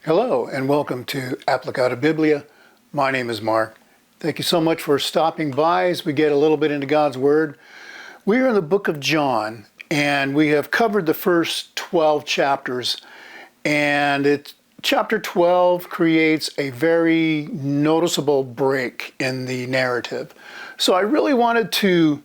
Hello and welcome to Applicata Biblia. My name is Mark. Thank you so much for stopping by as we get a little bit into God's Word. We are in the book of John and we have covered the first 12 chapters, and chapter 12 creates a very noticeable break in the narrative. So I really wanted to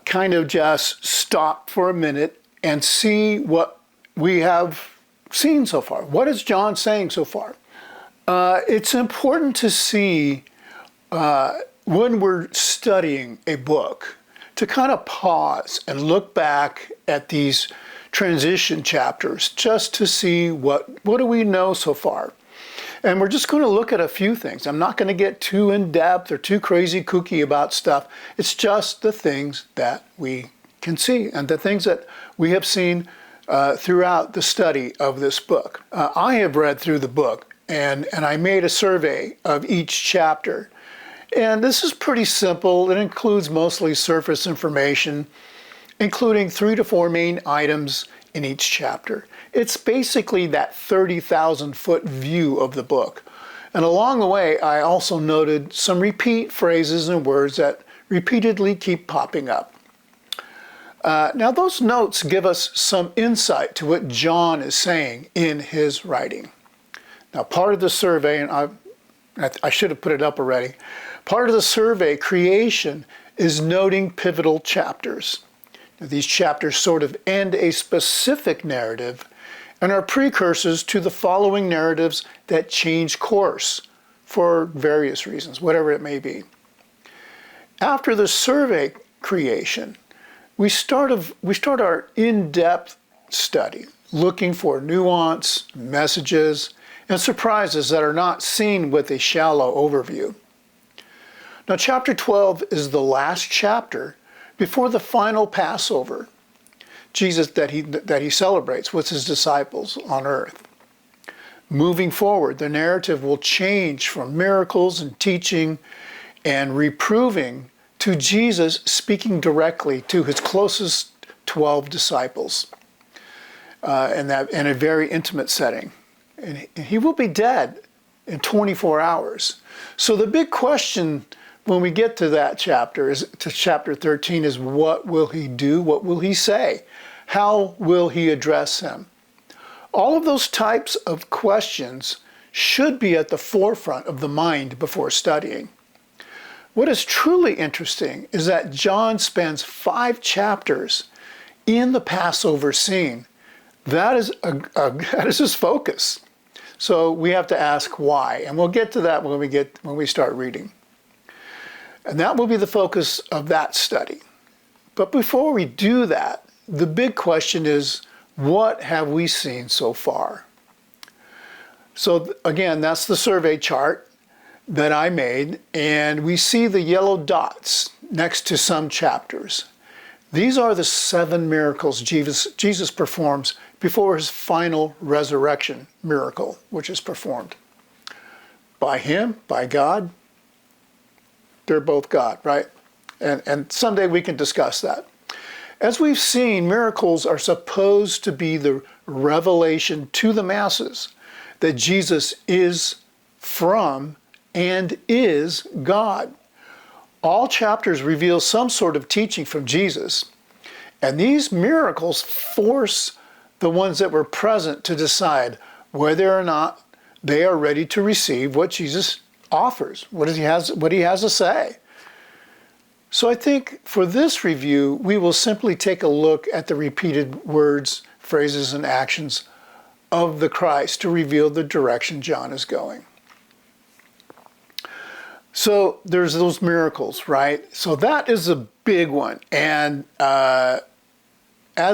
kind of just stop for a minute and see what we have seen so far. What is John saying so far? It's important to see when we're studying a book to kind of pause and look back at these transition chapters just to see what do we know so far. And we're just going to look at a few things. I'm not going to get too in depth or too crazy kooky about stuff. It's just the things that we can see and the things that we have seen throughout the study of this book. I have read through the book and I made a survey of each chapter. And this is pretty simple. It includes mostly surface information, including 3 to 4 main items in each chapter. It's basically that 30,000-foot view of the book. And along the way, I also noted some repeat phrases and words that repeatedly keep popping up. Now, those notes give us some insight to what John is saying in his writing. Now, part of the survey, and I should have put it up already, part of the survey creation is noting pivotal chapters. Now, these chapters sort of end a specific narrative and are precursors to the following narratives that change course for various reasons, whatever it may be. After the survey creation, we start our in-depth study, looking for nuance, messages, and surprises that are not seen with a shallow overview. Now, chapter 12 is the last chapter before the final Passover, Jesus that he celebrates with his disciples on earth. Moving forward, the narrative will change from miracles and teaching and reproving to Jesus speaking directly to his closest 12 disciples in a very intimate setting. And he will be dead in 24 hours. So the big question when we get to that chapter, to chapter 13, is what will he do? What will he say? How will he address him? All of those types of questions should be at the forefront of the mind before studying. What is truly interesting is that John spends 5 chapters in the Passover scene. That is his focus. So we have to ask why, and we'll get to that when we start reading. And that will be the focus of that study. But before we do that, the big question is, what have we seen so far? So again, that's the survey chart that I made, and we see the yellow dots next to some chapters. These are the 7 miracles Jesus performs before his final resurrection miracle, which is performed by him, by God. They're both God, right? And someday we can discuss that. As we've seen, miracles are supposed to be the revelation to the masses that Jesus is from and is God. All chapters reveal some sort of teaching from Jesus, and these miracles force the ones that were present to decide whether or not they are ready to receive what Jesus offers, what he has to say. So I think for this review, we will simply take a look at the repeated words, phrases, and actions of the Christ to reveal the direction John is going. So there's those miracles, right? So that is a big one. And as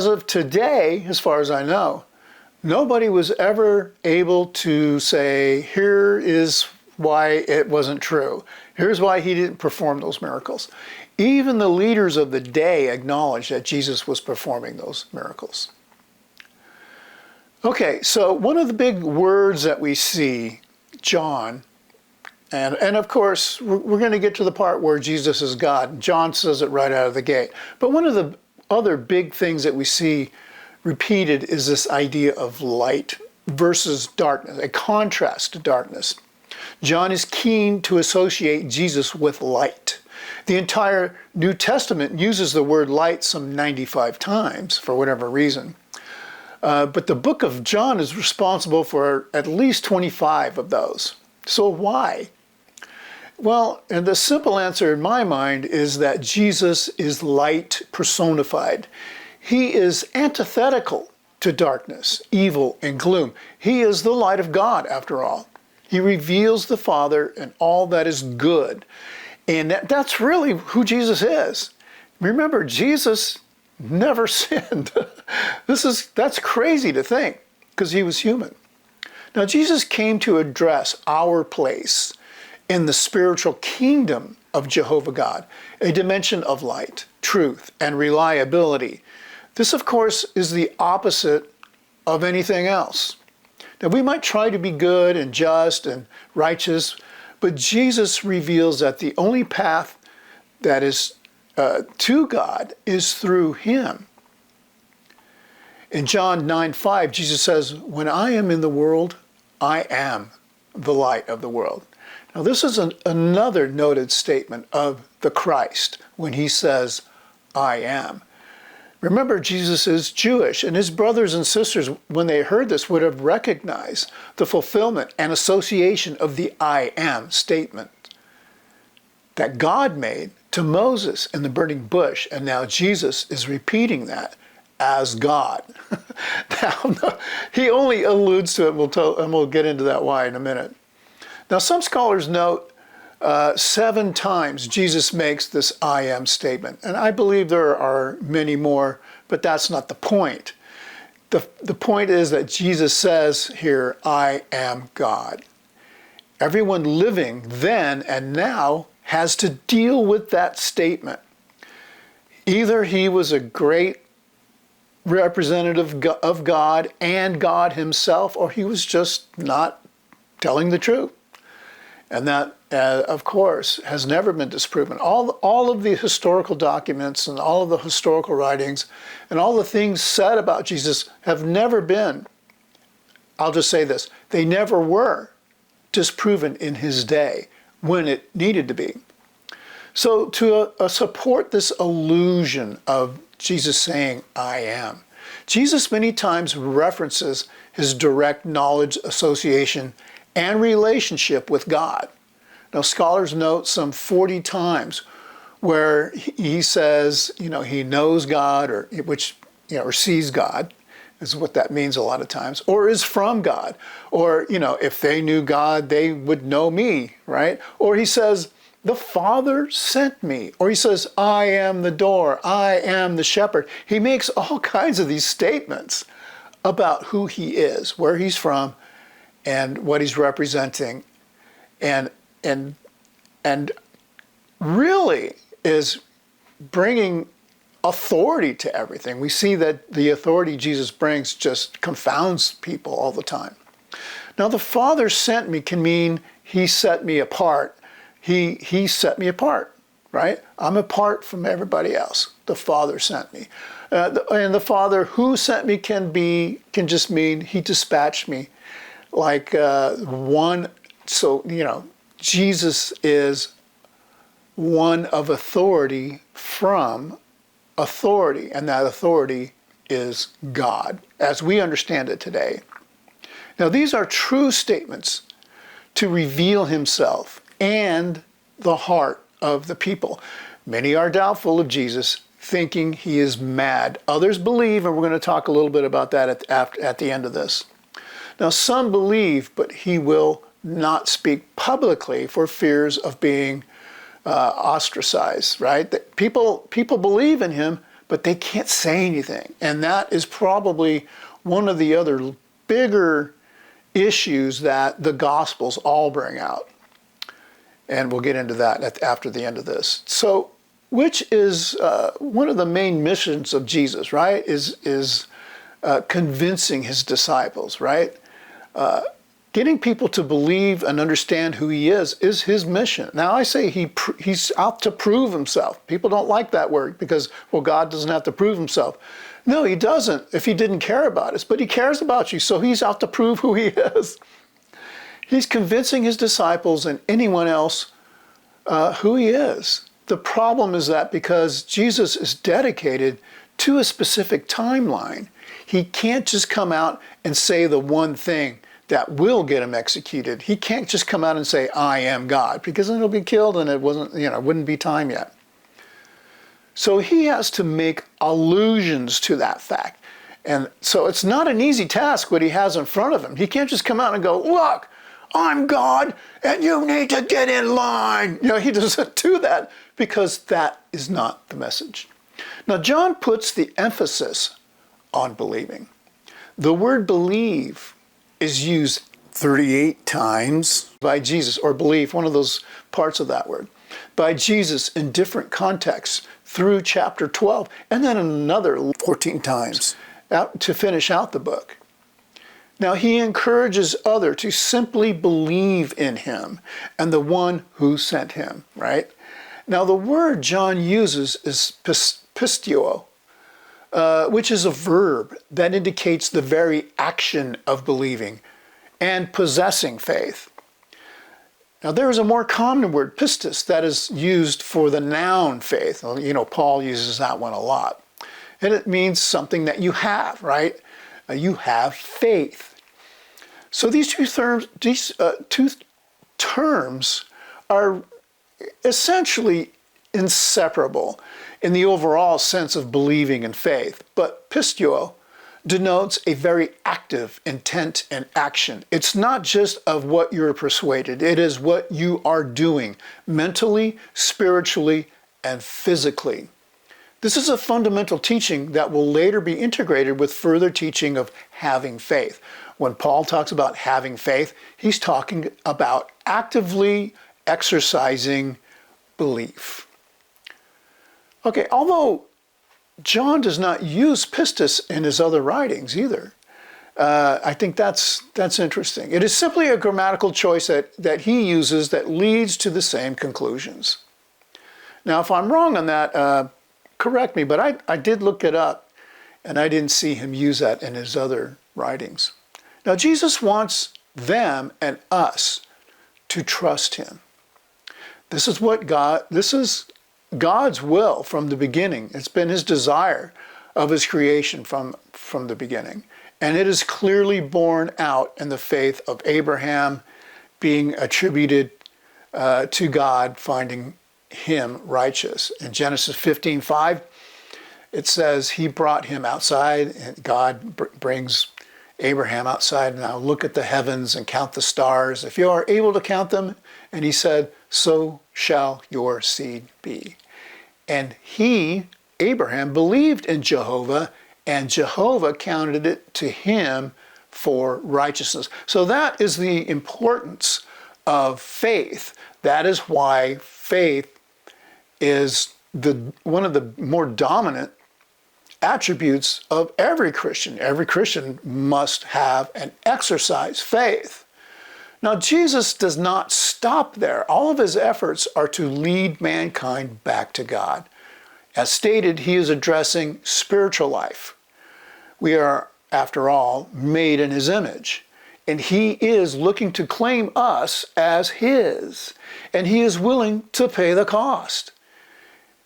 of today, as far as I know, nobody was ever able to say, here is why it wasn't true. Here's why he didn't perform those miracles. Even the leaders of the day acknowledged that Jesus was performing those miracles. Okay, so one of the big words that we see, John, and of course, we're going to get to the part where Jesus is God. John says it right out of the gate. But one of the other big things that we see repeated is this idea of light versus darkness, a contrast to darkness. John is keen to associate Jesus with light. The entire New Testament uses the word light some 95 times for whatever reason. But the book of John is responsible for at least 25 of those. So why? Well, and the simple answer in my mind is that Jesus is light personified. He is antithetical to darkness, evil, and gloom. He is the light of God, after all. He reveals the Father and all that is good. And that's really who Jesus is. Remember, Jesus never sinned. That's crazy to think, because he was human. Now, Jesus came to address our place in the spiritual kingdom of Jehovah God, a dimension of light, truth, and reliability. This, of course, is the opposite of anything else. Now, we might try to be good and just and righteous, but Jesus reveals that the only path that is to God is through him. In John 9:5, Jesus says, "When I am in the world, I am the light of the world." Now, this is another noted statement of the Christ when he says, "I am." Remember, Jesus is Jewish, and his brothers and sisters, when they heard this, would have recognized the fulfillment and association of the "I am" statement that God made to Moses in the burning bush, and now Jesus is repeating that as God. Now, he only alludes to it, and we'll get into that why in a minute. Now, some scholars note 7 times Jesus makes this "I am" statement, and I believe there are many more, but that's not the point. The point is that Jesus says here, "I am God." Everyone living then and now has to deal with that statement. Either he was a great representative of God and God himself, or he was just not telling the truth. And that, of course, has never been disproven. All of the historical documents and all of the historical writings and all the things said about Jesus have never been, I'll just say this, they never were disproven in his day when it needed to be. So to support this illusion of Jesus saying, "I am," Jesus many times references his direct knowledge, association, and relationship with God. Now, scholars note some 40 times where he says, he knows God, or sees God, is what that means a lot of times, or is from God, or, if they knew God, they would know me, right? Or he says, "The Father sent me," or he says, "I am the door, I am the shepherd." He makes all kinds of these statements about who he is, where he's from, and what he's representing, and really is bringing authority to everything. We see that the authority Jesus brings just confounds people all the time. Now, "the Father sent me" can mean he set me apart. He set me apart, right? I'm apart from everybody else. The Father sent me. And the Father who sent me can just mean he dispatched me. Jesus is one of authority from authority, and that authority is God, as we understand it today. Now, these are true statements to reveal himself and the heart of the people. Many are doubtful of Jesus, thinking he is mad. Others believe, and we're going to talk a little bit about that at the end of this. Now, some believe, but he will not speak publicly for fears of being ostracized, right? That people believe in him, but they can't say anything. And that is probably one of the other bigger issues that the Gospels all bring out. And we'll get into that after the end of this. So, which is one of the main missions of Jesus, right? Is convincing his disciples, right? Getting people to believe and understand who he is his mission. Now, I say he's out to prove himself. People don't like that word because, well, God doesn't have to prove himself. No, he doesn't if he didn't care about us, but he cares about you, so he's out to prove who he is. He's convincing his disciples and anyone else who he is. The problem is that because Jesus is dedicated to a specific timeline, he can't just come out and say the one thing that will get him executed. He can't just come out and say, I am God, because then he'll be killed and it wouldn't be time yet. So he has to make allusions to that fact. And so it's not an easy task what he has in front of him. He can't just come out and go, look, I'm God and you need to get in line. He doesn't do that because that is not the message. Now, John puts the emphasis on believing. The word believe is used 38 times by Jesus, or believe, one of those parts of that word, by Jesus in different contexts through chapter 12, and then another 14 times to finish out the book. Now, he encourages others to simply believe in him and the one who sent him, right? Now, the word John uses is pisteuo, which is a verb that indicates the very action of believing and possessing faith. Now, there is a more common word, pistis, that is used for the noun faith. Paul uses that one a lot. And it means something that you have, right? You have faith. So these two terms are essentially inseparable in the overall sense of believing in faith. But pisteuo denotes a very active intent and action. It's not just of what you're persuaded. It is what you are doing mentally, spiritually, and physically. This is a fundamental teaching that will later be integrated with further teaching of having faith. When Paul talks about having faith, he's talking about actively exercising belief. Okay, although John does not use pistis in his other writings either. I think that's interesting. It is simply a grammatical choice that he uses that leads to the same conclusions. Now, if I'm wrong on that, correct me, but I did look it up, and I didn't see him use that in his other writings. Now, Jesus wants them and us to trust him. This is God's will from the beginning. It's been his desire of his creation from the beginning. And it is clearly borne out in the faith of Abraham being attributed to God, finding him righteous. In Genesis 15:5, it says he brought him outside, and God brings Abraham outside. Now look at the heavens and count the stars, if you are able to count them. And he said, so shall your seed be. And he, Abraham, believed in Jehovah, and Jehovah counted it to him for righteousness. So that is the importance of faith. That is why faith is one of the more dominant attributes of every Christian. Every Christian must have and exercise faith. Now, Jesus does not stop there. All of his efforts are to lead mankind back to God. As stated, he is addressing spiritual life. We are, after all, made in his image. And he is looking to claim us as his. And he is willing to pay the cost.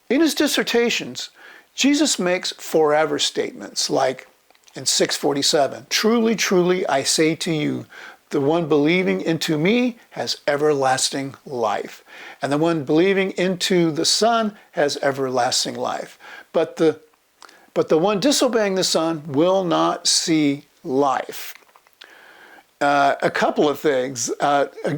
In his dissertations, Jesus makes forever statements like in 6:47, truly, truly, I say to you, the one believing into me has everlasting life. And the one believing into the Son has everlasting life. But the one disobeying the Son will not see life. A couple of things.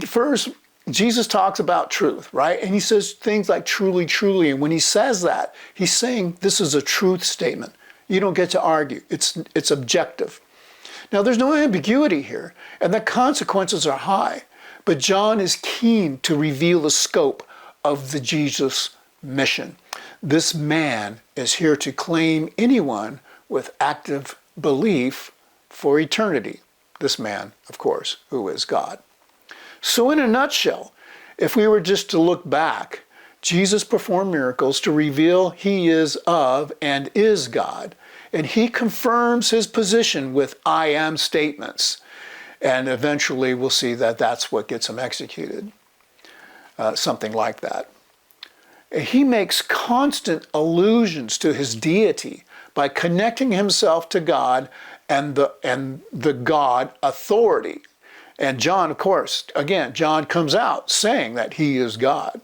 First, Jesus talks about truth, right? And he says things like truly, truly. And when he says that, he's saying this is a truth statement. You don't get to argue. It's objective. Now, there's no ambiguity here, and the consequences are high. But John is keen to reveal the scope of the Jesus mission. This man is here to claim anyone with active belief for eternity. This man, of course, who is God. So in a nutshell, if we were just to look back, Jesus performed miracles to reveal he is of and is God. And he confirms his position with I am statements. And eventually we'll see that that's what gets him executed. Something like that. He makes constant allusions to his deity by connecting himself to God and the God authority. And John, of course, again, John comes out saying that he is God.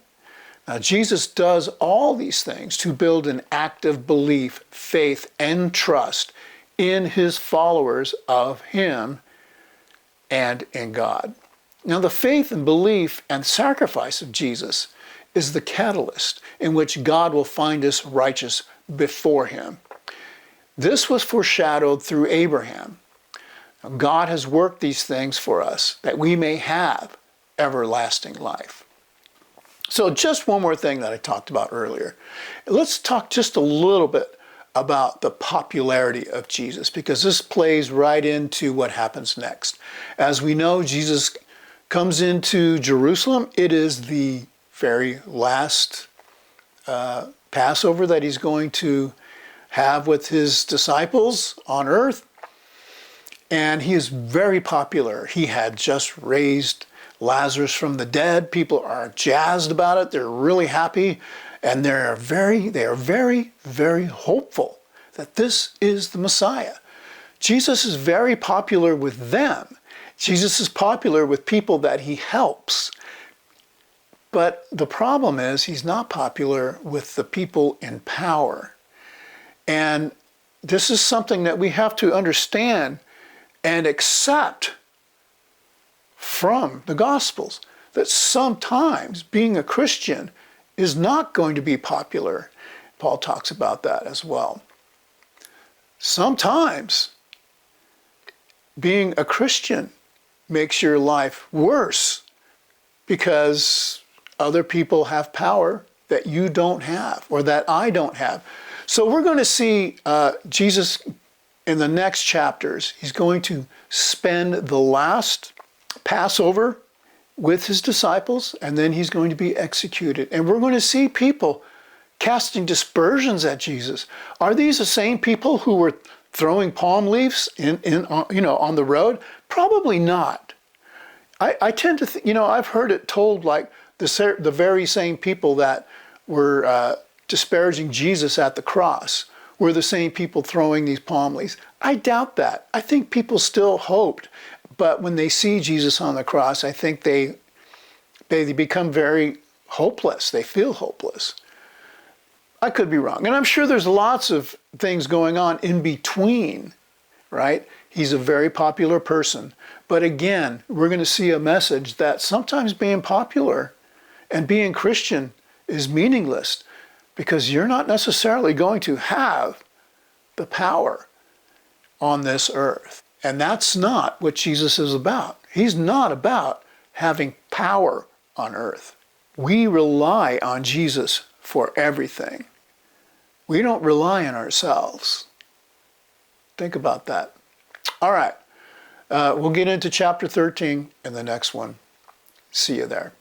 Now, Jesus does all these things to build an active belief, faith, and trust in his followers of him and in God. Now, the faith and belief and sacrifice of Jesus is the catalyst in which God will find us righteous before him. This was foreshadowed through Abraham. God has worked these things for us that we may have everlasting life. So just one more thing that I talked about earlier. Let's talk just a little bit about the popularity of Jesus, because this plays right into what happens next. As we know, Jesus comes into Jerusalem. It is the very last Passover that he's going to have with his disciples on earth. And he is very popular. He had just raised Lazarus from the dead. People are jazzed about it. They're really happy. And they are very, very hopeful that this is the Messiah. Jesus is very popular with them. Jesus is popular with people that he helps. But the problem is he's not popular with the people in power. And this is something that we have to understand and accept from the Gospels, that sometimes being a Christian is not going to be popular. Paul talks about that as well. Sometimes being a Christian makes your life worse because other people have power that you don't have or that I don't have. So we're going to see Jesus in the next chapters. He's going to spend the last Passover with his disciples, and then he's going to be executed. And we're going to see people casting dispersions at Jesus. Are these the same people who were throwing palm leaves on the road? Probably not. I tend to I've heard it told like the very same people that were disparaging Jesus at the cross were the same people throwing these palm leaves. I doubt that. I think people still hoped, but when they see Jesus on the cross, I think they become very hopeless. They feel hopeless. I could be wrong. And I'm sure there's lots of things going on in between, right? He's a very popular person. But again, we're going to see a message that sometimes being popular and being Christian is meaningless, because you're not necessarily going to have the power on this earth. And that's not what Jesus is about. He's not about having power on earth. We rely on Jesus for everything. We don't rely on ourselves. Think about that. All right. We'll get into chapter 13 in the next one. See you there.